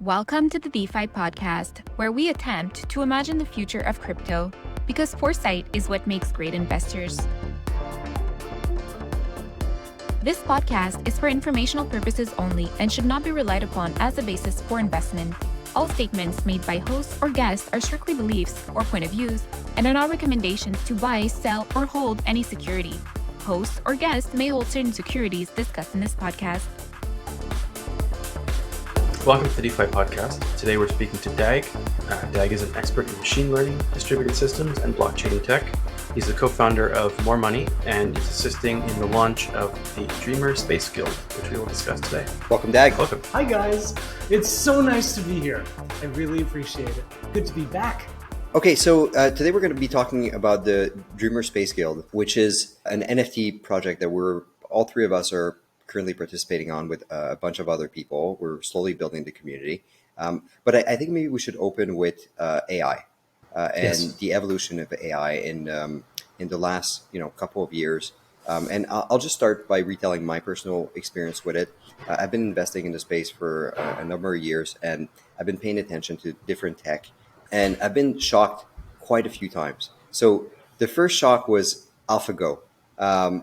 Welcome to the DeFi podcast, where we attempt to imagine the future of crypto, because foresight is what makes great investors. This podcast is for informational purposes only and should not be relied upon as a basis for investment. All statements made by hosts or guests are strictly beliefs or point of views and are not recommendations to buy, sell, or hold any security. Hosts or guests may hold certain securities discussed in this podcast. Welcome to the DeFi podcast. Today we're speaking to Dag. Dag is an expert in machine learning, distributed systems, and blockchain tech. He's the co-founder of Moremoney and is assisting in the launch of the Dreamer Space Guild, which we will discuss today. Welcome, Dag. Welcome. Hi, guys. It's so nice to be here. I really appreciate it. Good to be back. Okay, so today we're going to be talking about the Dreamer Space Guild, which is an NFT project that all three of us are currently participating on with a bunch of other people. We're slowly building the community. But I think maybe we should open with AI and the evolution of AI in the last couple of years. And I'll just start by retelling my personal experience with it. I've been investing in the space for a number of years, and I've been paying attention to different tech, and I've been shocked quite a few times. So the first shock was AlphaGo,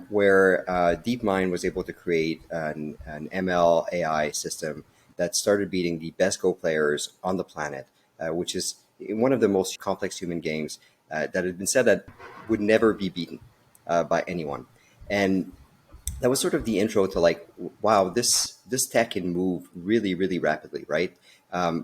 where DeepMind was able to create an ML AI system that started beating the best Go players on the planet, which is one of the most complex human games that had been said that would never be beaten by anyone. And that was sort of the intro to like, wow, this tech can move really, really rapidly, right?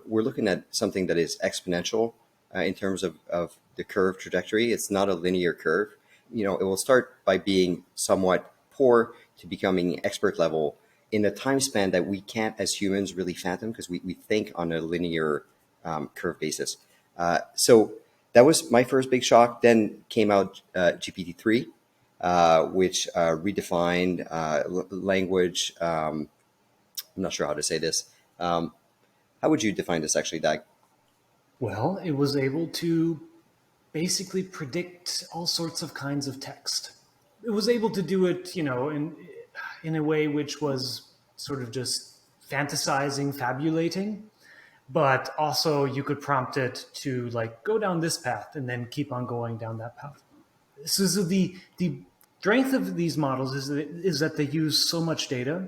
We're looking at something that is exponential in terms of the curve trajectory. It's not a linear curve. It will start by being somewhat poor to becoming expert level in a time span that we can't as humans really fathom because we think on a linear curve basis. So that was my first big shock. Then came out GPT-3, which redefined language. I'm not sure how to say this. How would you define this actually, Dag? Well, it was able to basically predict all sorts of kinds of text. It was able to do it, in a way which was sort of just fantasizing, fabulating, but also you could prompt it to like go down this path and then keep on going down that path. So the strength of these models is that they use so much data,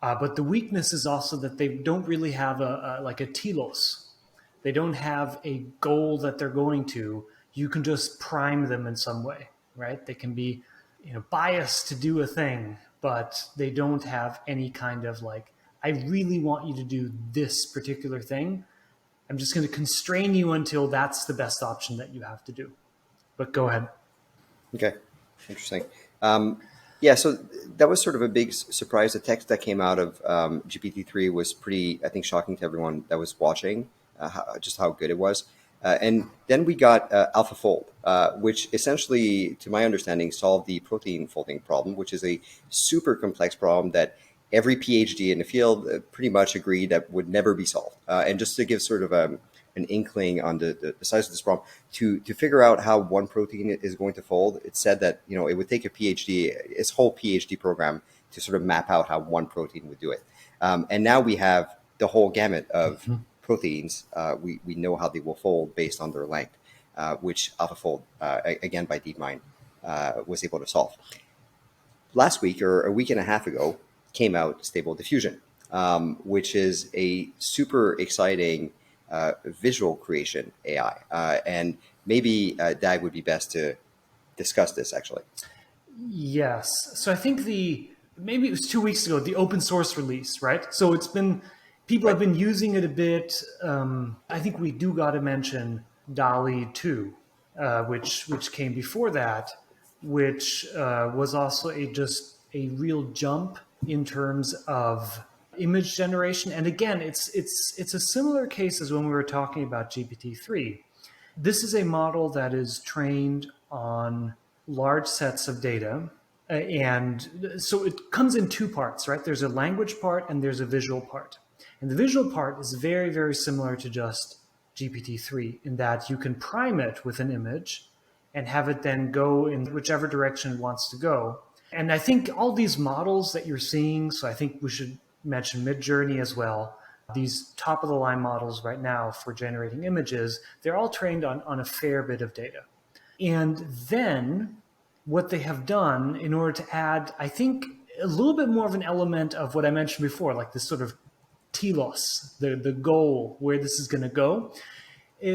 but the weakness is also that they don't really have a telos. They don't have a goal that they're going to. You can just prime them in some way, right? They can be, biased to do a thing, but they don't have any kind of like, I really want you to do this particular thing. I'm just going to constrain you until that's the best option that you have to do. But go ahead. Okay, interesting. So that was sort of a big surprise. The text that came out of GPT-3 was pretty, I think, shocking to everyone that was watching. Just how good it was. And then we got AlphaFold, which essentially, to my understanding, solved the protein folding problem, which is a super complex problem that every PhD in the field pretty much agreed that would never be solved. And just to give sort of an inkling on the size of this problem, to figure out how one protein is going to fold, it said that it would take a PhD, its whole PhD program, to sort of map out how one protein would do it. And now we have the whole gamut of proteins. We know how they will fold based on their length, which AlphaFold, again by DeepMind, was able to solve. Last week or a week and a half ago came out Stable Diffusion, which is a super exciting visual creation AI. And maybe Dag would be best to discuss this actually. Yes. So I think maybe it was 2 weeks ago, the open source release, right? So people have been using it a bit. I think we do got to mention DALL-E 2, which came before that, which was also just a real jump in terms of image generation. And again, it's a similar case as when we were talking about GPT-3. This is a model that is trained on large sets of data. And so it comes in two parts, right? There's a language part and there's a visual part. And the visual part is very, very similar to just GPT-3 in that you can prime it with an image and have it then go in whichever direction it wants to go. And I think all these models that you're seeing, so I think we should mention Midjourney as well, These top of the line models right now for generating images, they're all trained on a fair bit of data. And then what they have done in order to add, I think, a little bit more of an element of what I mentioned before, like this sort of telos, the goal, where this is going to go.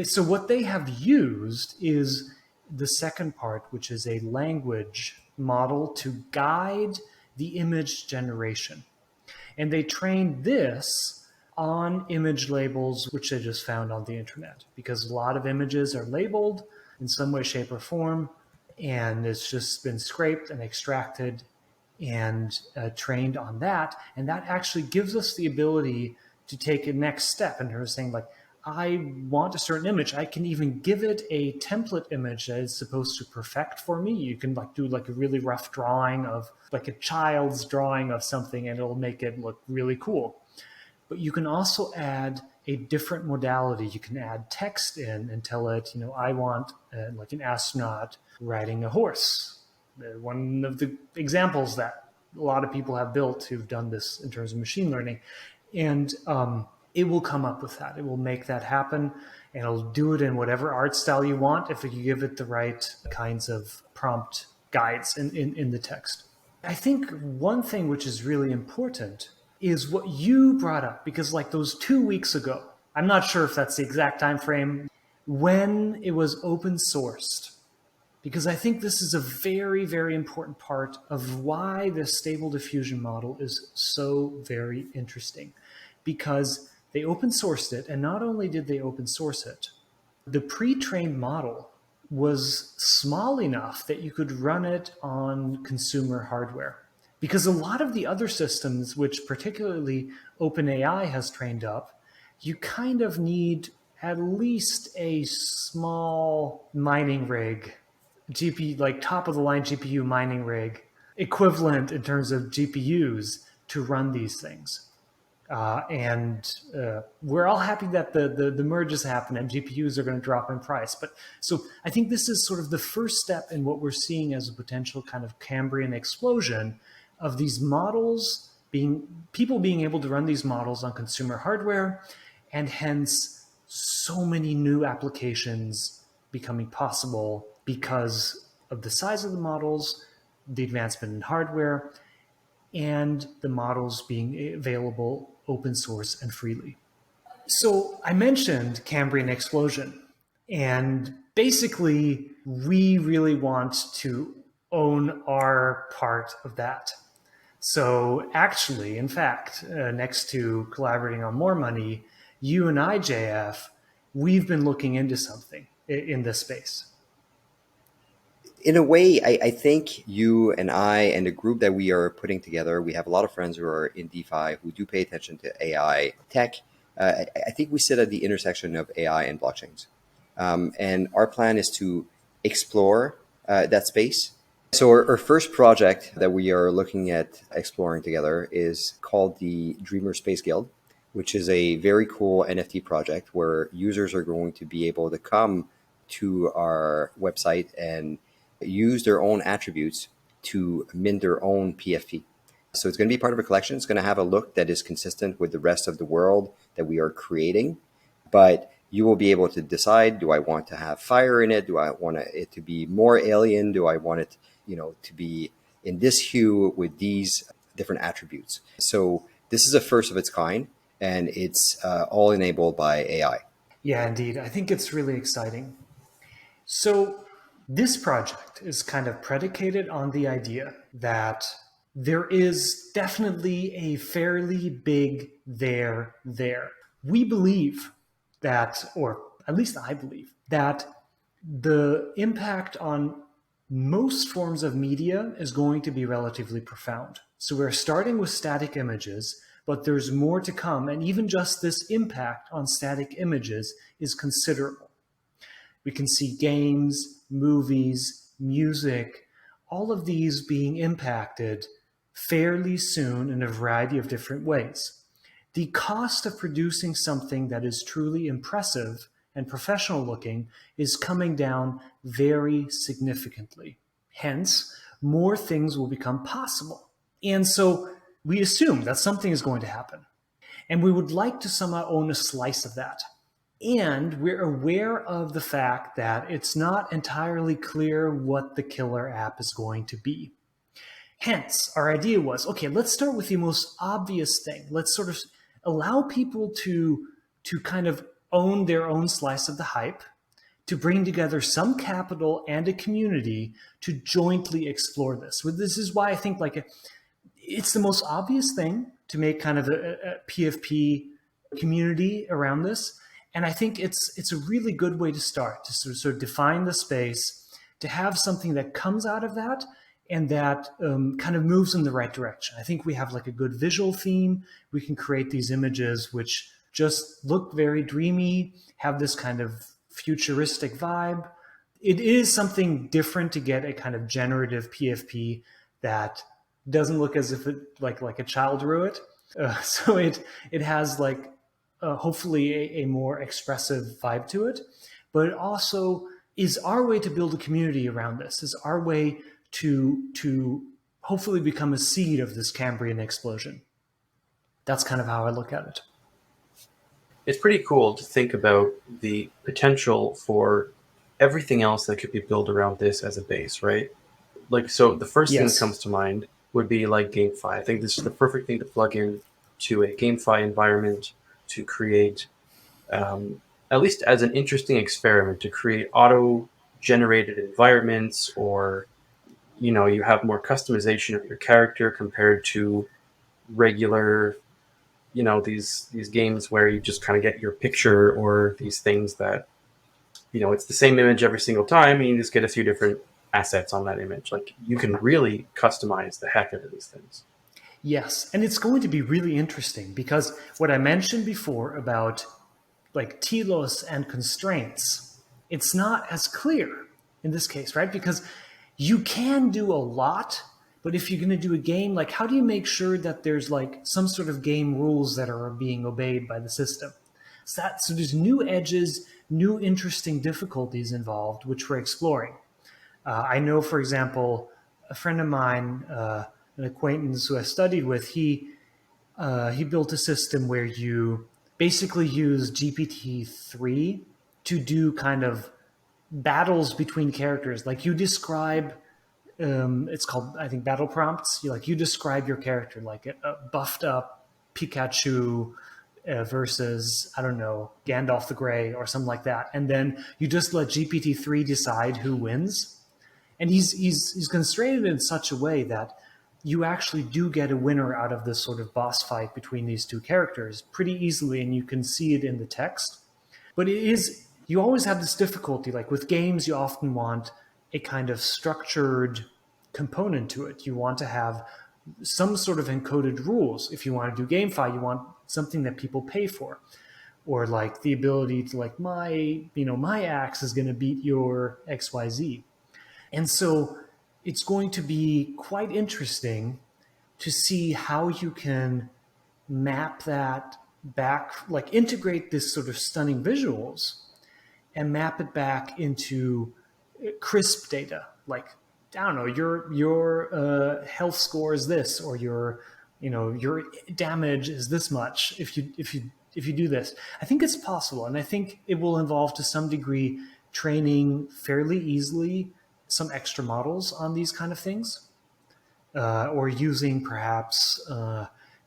So what they have used is the second part, which is a language model to guide the image generation. And they trained this on image labels, which they just found on the internet, because a lot of images are labeled in some way, shape, or form, and it's just been scraped and extracted and trained on that. And that actually gives us the ability to take a next step in terms of saying, like, I want a certain image. I can even give it a template image that is supposed to perfect for me. You can do a really rough drawing of like a child's drawing of something, and it'll make it look really cool. But you can also add a different modality. You can add text in and tell it, I want like an astronaut riding a horse. One of the examples that a lot of people have built who've done this in terms of machine learning. And it will come up with that. It will make that happen, and it'll do it in whatever art style you want if you give it the right kinds of prompt guides in the text. I think one thing which is really important is what you brought up, because like those 2 weeks ago, I'm not sure if that's the exact time frame, when it was open sourced, because I think this is a very, very important part of why the stable diffusion model is so very interesting, because they open sourced it, and not only did they open source it, the pre-trained model was small enough that you could run it on consumer hardware. Because a lot of the other systems, which particularly OpenAI has trained up, you kind of need at least a small mining rig, GPU, like top of the line GPU mining rig, equivalent in terms of GPUs to run these things. We're all happy that the merge has happened and GPUs are going to drop in price. But so I think this is sort of the first step in what we're seeing as a potential kind of Cambrian explosion of these models people being able to run these models on consumer hardware, and hence so many new applications becoming possible because of the size of the models, the advancement in hardware, and the models being available open source and freely. So I mentioned Cambrian explosion, and basically we really want to own our part of that. So actually, in fact, next to collaborating on Moremoney, you and I, JF, we've been looking into something in this space. In a way, I think you and I and the group that we are putting together, we have a lot of friends who are in DeFi who do pay attention to AI tech. I think we sit at the intersection of AI and blockchains. And our plan is to explore that space. So our first project that we are looking at exploring together is called the Dreamer Space Guild, which is a very cool NFT project where users are going to be able to come to our website and use their own attributes to mint their own PFP. So it's going to be part of a collection. It's going to have a look that is consistent with the rest of the world that we are creating. But you will be able to decide, do I want to have fire in it? Do I want it to be more alien? Do I want it, to be in this hue with these different attributes? So this is a first of its kind, and it's all enabled by AI. Yeah, indeed. I think it's really exciting. So this project is kind of predicated on the idea that there is definitely a fairly big there. We believe that, or at least I believe, that the impact on most forms of media is going to be relatively profound. So we're starting with static images, but there's more to come. And even just this impact on static images is considerable. We can see games, movies, music, all of these being impacted fairly soon in a variety of different ways. The cost of producing something that is truly impressive and professional looking is coming down very significantly. Hence, more things will become possible. And so we assume that something is going to happen. And we would like to somehow own a slice of that. And we're aware of the fact that it's not entirely clear what the killer app is going to be. Hence, our idea was, okay, let's start with the most obvious thing. Let's sort of allow people to kind of own their own slice of the hype, to bring together some capital and a community to jointly explore this. This is why I think it's the most obvious thing to make kind of a PFP community around this. And I think it's a really good way to start, to sort of define the space, to have something that comes out of that and that kind of moves in the right direction. I think we have like a good visual theme. We can create these images which just look very dreamy, have this kind of futuristic vibe. It is something different to get a kind of generative PFP that doesn't look as if it like a child drew it. So it has like hopefully a more expressive vibe to it, but it also is our way to build a community around this, is our way to hopefully become a seed of this Cambrian explosion. That's kind of how I look at it. It's pretty cool to think about the potential for everything else that could be built around this as a base, right? Like, so the first thing that comes to mind would be like GameFi. I think this is the perfect thing to plug in to a GameFi environment to create, at least as an interesting experiment, to create auto-generated environments, or, you know, you have more customization of your character compared to regular, you know, these games where you just kind of get your picture, or these things that, you know, it's the same image every single time and you just get a few different assets on that image. Like, you can really customize the heck out of these things. Yes, and it's going to be really interesting because what I mentioned before about like telos and constraints, it's not as clear in this case, right? Because you can do a lot, but if you're going to do a game, like how do you make sure that there's like some sort of game rules that are being obeyed by the system? So there's new edges, new interesting difficulties involved, which we're exploring. I know, for example, a friend of mine, an acquaintance who I studied with, he built a system where you basically use GPT-3 to do kind of battles between characters. Like you describe, it's called, I think, battle prompts. You describe your character, like a buffed up Pikachu versus, I don't know, Gandalf the Grey or something like that. And then you just let GPT-3 decide who wins. And he's constrained in such a way that you actually do get a winner out of this sort of boss fight between these two characters pretty easily, and you can see it in the text. But you always have this difficulty. Like with games, you often want a kind of structured component to it. You want to have some sort of encoded rules. If you want to do GameFi, you want something that people pay for, or like the ability to like my axe is going to beat your XYZ. And so it's going to be quite interesting to see how you can map that back, like integrate this sort of stunning visuals and map it back into crisp data. Like, I don't know, your health score is this, or your damage is this much if you do this. I think it's possible, and I think it will involve to some degree training fairly easily some extra models on these kind of things, or using perhaps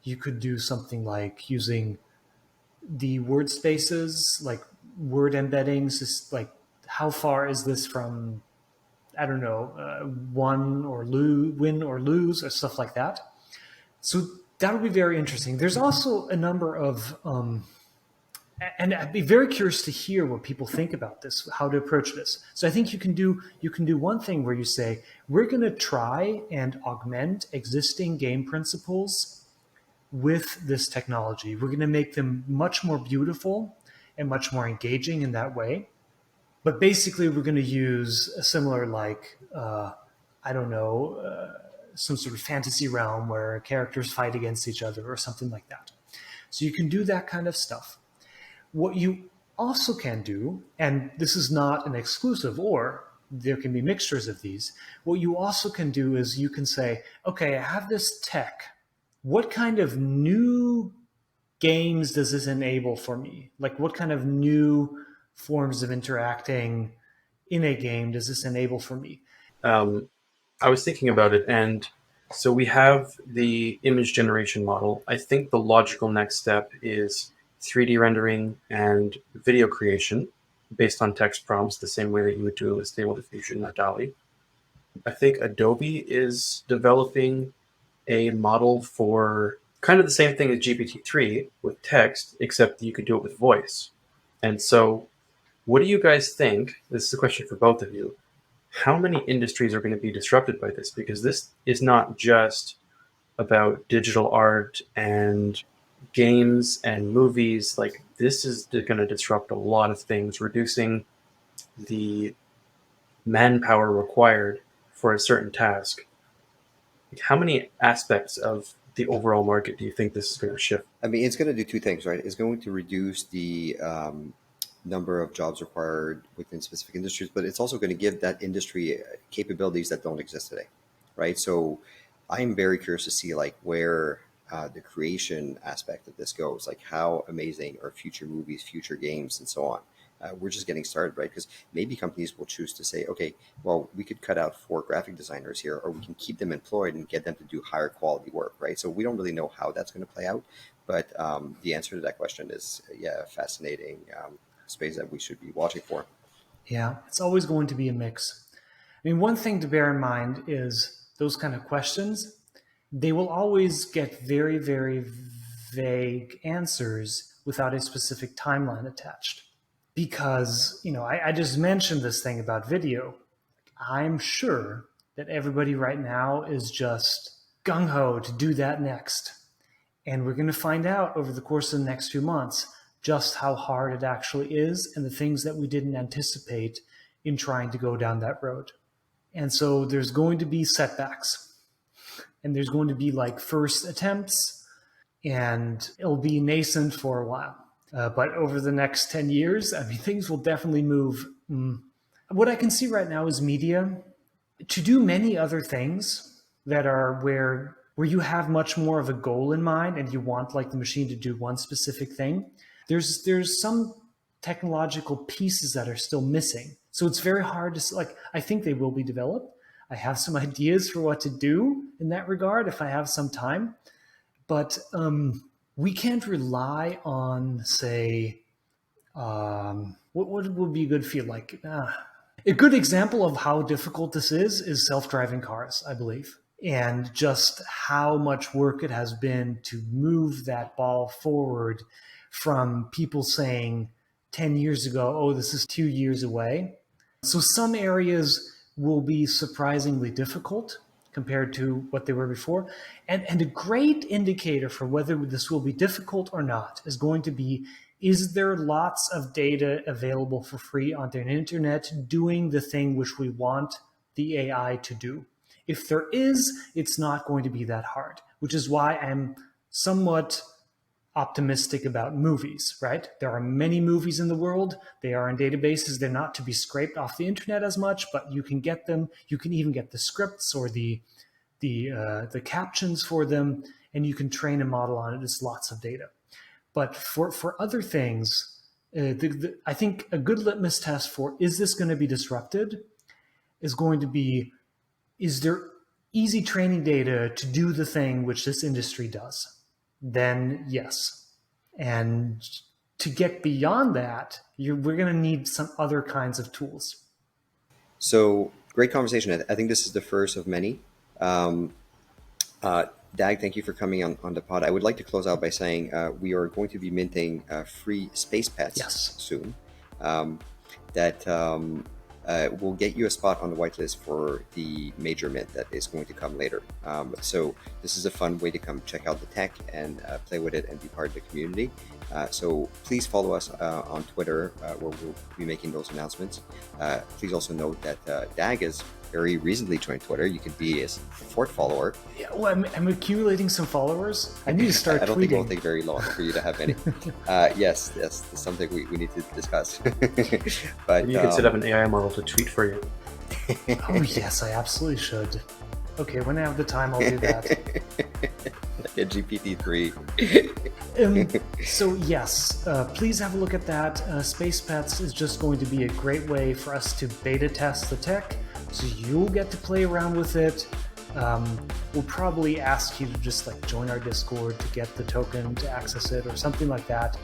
you could do something like using the word spaces, like word embeddings, just like how far is this from, I don't know, win or lose or stuff like that. So that would be very interesting. There's also a number of and I'd be very curious to hear what people think about this, how to approach this. So I think you can do one thing where you say, we're going to try and augment existing game principles with this technology. We're going to make them much more beautiful and much more engaging in that way. But basically, we're going to use a similar, like, some sort of fantasy realm where characters fight against each other or something like that. So you can do that kind of stuff. What you also can do, and this is not an exclusive, or there can be mixtures of these, what you also can do is you can say, okay, I have this tech. What kind of new games does this enable for me? Like, what kind of new forms of interacting in a game does this enable for me? I was thinking about it, and so we have the image generation model. I think the logical next step is 3D rendering and video creation based on text prompts, the same way that you would do with Stable Diffusion or DALL-E. I think Adobe is developing a model for kind of the same thing as GPT-3 with text, except you could do it with voice. And so what do you guys think? This is a question for both of you. How many industries are going to be disrupted by this? Because this is not just about digital art and games and movies. Like, this is going to disrupt a lot of things, reducing the manpower required for a certain task. How many aspects of the overall market do you think this is going to shift? I mean, it's going to do two things, right? It's going to reduce the number of jobs required within specific industries, but it's also going to give that industry capabilities that don't exist today, right? So I'm very curious to see like where the creation aspect of this goes, like how amazing are future movies, future games, and so on. We're just getting started, right? Because maybe companies will choose to say, okay, well, we could cut out 4 graphic designers here, or we can keep them employed and get them to do higher quality work, right? So we don't really know how that's going to play out, but the answer to that question is, yeah, fascinating space that we should be watching for. Yeah, it's always going to be a mix. I mean, one thing to bear in mind is those kind of questions, they will always get very, very vague answers without a specific timeline attached. Because, I just mentioned this thing about video. I'm sure that everybody right now is just gung-ho to do that next. And we're going to find out over the course of the next few months just how hard it actually is and the things that we didn't anticipate in trying to go down that road. And so there's going to be setbacks. And there's going to be like first attempts, and it'll be nascent for a while. But over the next 10 years, I mean, things will definitely move. What I can see right now is media to do many other things that are where you have much more of a goal in mind and you want like the machine to do one specific thing. There's some technological pieces that are still missing. So it's very hard to, like, I think they will be developed. I have some ideas for what to do in that regard if I have some time. But we can't rely on, say, what would be a good field? Like, a good example of how difficult this is self-driving cars, I believe. And just how much work it has been to move that ball forward from people saying 10 years ago, oh, this is 2 years away. So some areas will be surprisingly difficult compared to what they were before. And a great indicator for whether this will be difficult or not is going to be, is there lots of data available for free on the internet doing the thing which we want the AI to do? If there is, it's not going to be that hard, which is why I'm somewhat optimistic about movies, right? There are many movies in the world. They are in databases. They're not to be scraped off the internet as much, but you can get them. You can even get the scripts or the captions for them, and you can train a model on it. There's lots of data. But for other things, I think a good litmus test for is this going to be disrupted is going to be, is there easy training data to do the thing which this industry does? Then yes. And to get beyond that, we're going to need some other kinds of tools. So great conversation. I think this is the first of many. Dag, thank you for coming on the pod. I would like to close out by saying we are going to be minting free space pets soon. That will get you a spot on the whitelist for the major mint that is going to come later. So this is a fun way to come check out the tech and play with it and be part of the community. So please follow us on Twitter where we'll be making those announcements. Please also note that Dag has very recently joined Twitter. You could be his fourth follower. Yeah, well, I'm accumulating some followers. I need to start I don't tweeting. think it will take very long for you to have any. Yes, that's something we need to discuss. But you can set up an AI model to tweet for you. Oh yes, I absolutely should. Okay, when I have the time, I'll do that. Like a GPT-3. So yes, please have a look at that. Space Pets is just going to be a great way for us to beta test the tech, so you'll get to play around with it. We'll probably ask you to just like join our Discord to get the token to access it or something like that.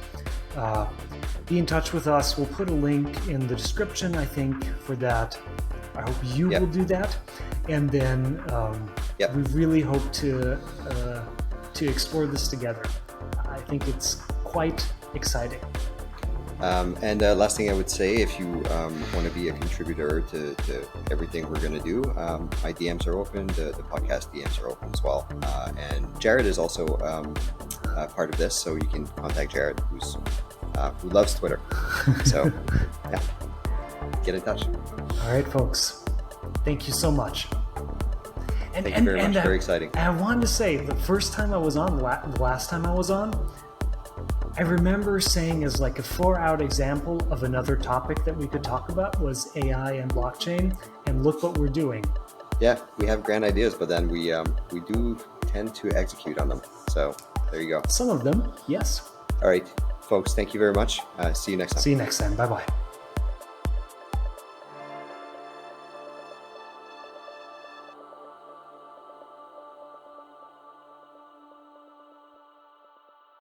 Be in touch with us. We'll put a link in the description, I think, for that. I hope you will do that. And then we really hope to explore this together. I think it's quite exciting. And last thing I would say, if you want to be a contributor to everything we're going to do, my DMs are open, the podcast DMs are open as well. And Jared is also part of this, so you can contact Jared, who loves Twitter. So, yeah, get in touch. All right, folks. Thank you so much. Thank you very much. Very exciting. And I wanted to say, the first time I was on, the last time I was on, I remember saying as like a 4-out example of another topic that we could talk about was AI and blockchain, and look what we're doing. Yeah, we have grand ideas, but then we do tend to execute on them. So there you go. Some of them, yes. All right, folks, thank you very much. See you next time. See you next time. Bye-bye.